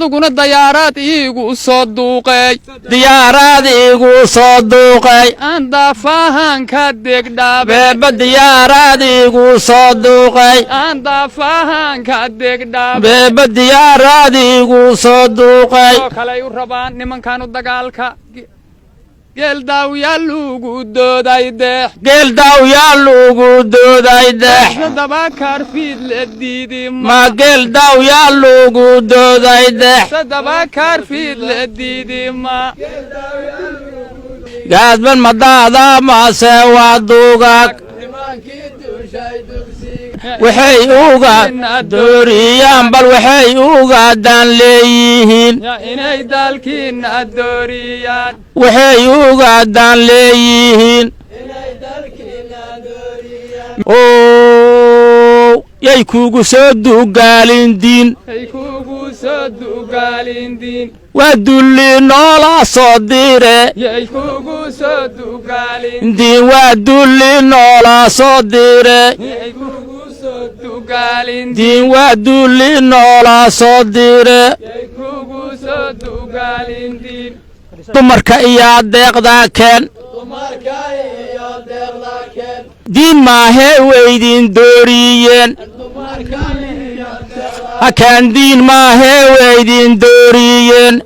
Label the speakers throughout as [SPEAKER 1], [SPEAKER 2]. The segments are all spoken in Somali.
[SPEAKER 1] aduguna diyaarad iigu soo duuqay
[SPEAKER 2] diyaarad iigu soo duuqay
[SPEAKER 1] aan daafahan ka degdhaabay
[SPEAKER 2] beeba diyaarad iigu soo duuqay
[SPEAKER 1] aan daafahan ka degdhaabay
[SPEAKER 2] beeba diyaarad iigu soo duuqay
[SPEAKER 1] oo kale u rabaan nimankan u dagaalka geel daawyaa lugu dooday deex
[SPEAKER 2] geel daawyaa lugu dooday deex
[SPEAKER 1] sadaba kaarfiid la diidi
[SPEAKER 2] ma geel daawyaa lugu dooday deex
[SPEAKER 1] sadaba kaarfiid la diidi ma
[SPEAKER 2] gaadban madaada maase waa duugag waxay uga dooriyaan bal waxay ugaadaan leeyihiin
[SPEAKER 1] inay dalkiina dooriyaan
[SPEAKER 2] waxay ugaadaan leeyihiin oo yay kugu soo dugaalindiin waa dulli noola soo dire diin waa dulli noola soo dire diin waa dulli noola soo dire dumarka iyo deeqdaa keen diin maahee weydin dooriyeen hakaan diin maahee weydin dooriyeen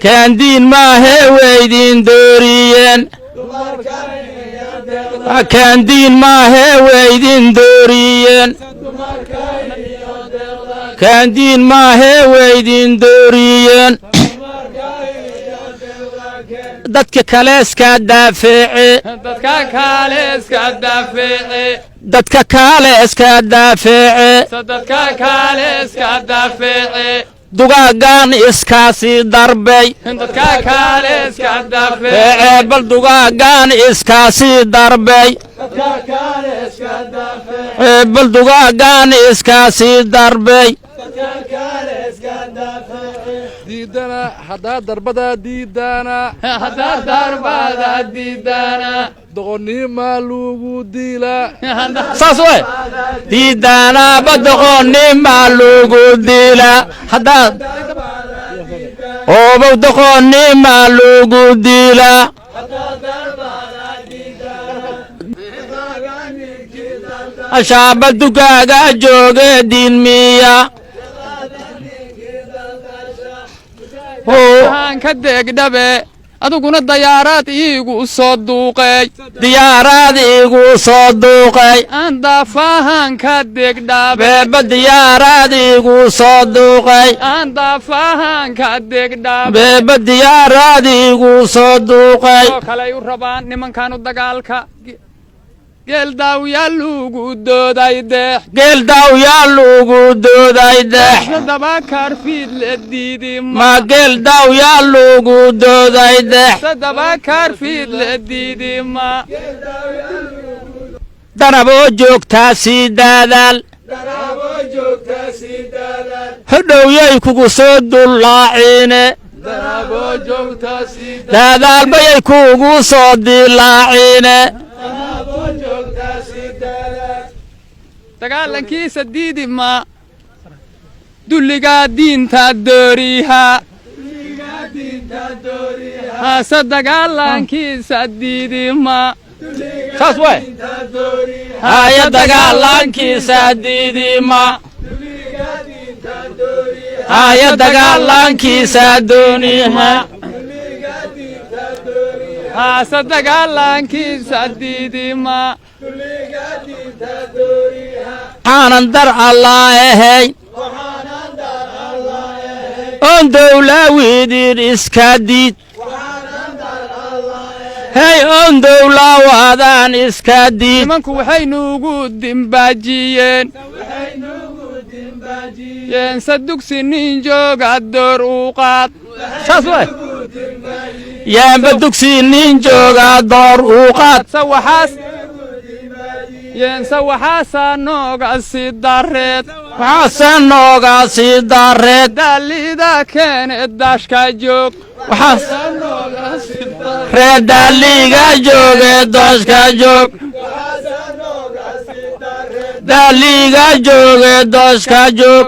[SPEAKER 2] kaan diin maahee weydin dooriyeen hakaan diin maahee weydin dooriyeen kaan diin maahee weydin dooriyeen dadka kale iska daafeece
[SPEAKER 1] dadka kale iska daafeece
[SPEAKER 2] dadka kale iska daafeece
[SPEAKER 1] dadka kale iska daafeece
[SPEAKER 2] dugaagan iskaasi darbay
[SPEAKER 1] dadka kale iska
[SPEAKER 2] daafeece bal dugaagan iskaasi darbay
[SPEAKER 1] dadka kale iska daafeece
[SPEAKER 2] bal dugaagan iskaasi darbay
[SPEAKER 1] dadka kale iska daafeece
[SPEAKER 3] diidana haddaa darbada diidana
[SPEAKER 1] haddaa darbada diidana
[SPEAKER 3] doqonnima lagu dila
[SPEAKER 2] saas way diidana badoqonnima lagu dila haddaa oo doqonnima lagu dila ashaaba dugaaga jooge diin miya
[SPEAKER 1] aan ka degdhabe aduguna diyaarad iigu soo duuqay
[SPEAKER 2] diyaarad iigu soo duuqay
[SPEAKER 1] aan daafahan ka degdhaabay
[SPEAKER 2] beeba diyaarad iigu soo duuqay
[SPEAKER 1] aan daafahan ka degdhaabay
[SPEAKER 2] beeba diyaarad iigu soo duuqay
[SPEAKER 1] oo kale u rabaan nimankan u dagaalka geel daawyaa lugu dooday deex
[SPEAKER 2] geel daawyaa lugu dooday deex
[SPEAKER 1] sadaba kaarfiid la diidi
[SPEAKER 2] ma geel daawyaa lugu dooday deex
[SPEAKER 1] sadaba kaarfiid la diidi ma
[SPEAKER 2] danaboo joogtaa sii daadaal hodhowyay kugu soo dullaaciine daadaalbayay kuugu soo dilaaciine
[SPEAKER 1] dagaalankiisa diidi ma dulligaa diinta dooriha hase dagaalankiisa diidi ma
[SPEAKER 2] saas way haya dagaalankiisa diidi ma haya dagaalankiisa dooniha
[SPEAKER 1] hase dagaalankiisa diidi ma
[SPEAKER 2] waxaanan dar allah ahayn oon dowlaawidin iska diid hey oon dowlaawaadaan iska diid
[SPEAKER 1] nimanku waxay nuugu dimbaajiyeen yeense dugsi nin jooga door uu qaad
[SPEAKER 2] saas way yaanba dugsi nin jooga door uu qaad
[SPEAKER 1] yeense waxaasaa nooga sii dareed
[SPEAKER 2] waxaasaa nooga sii dareed
[SPEAKER 1] daalida keene daashka joog
[SPEAKER 2] ree daaliga jooge dooshka joog daaliga jooge dooshka joog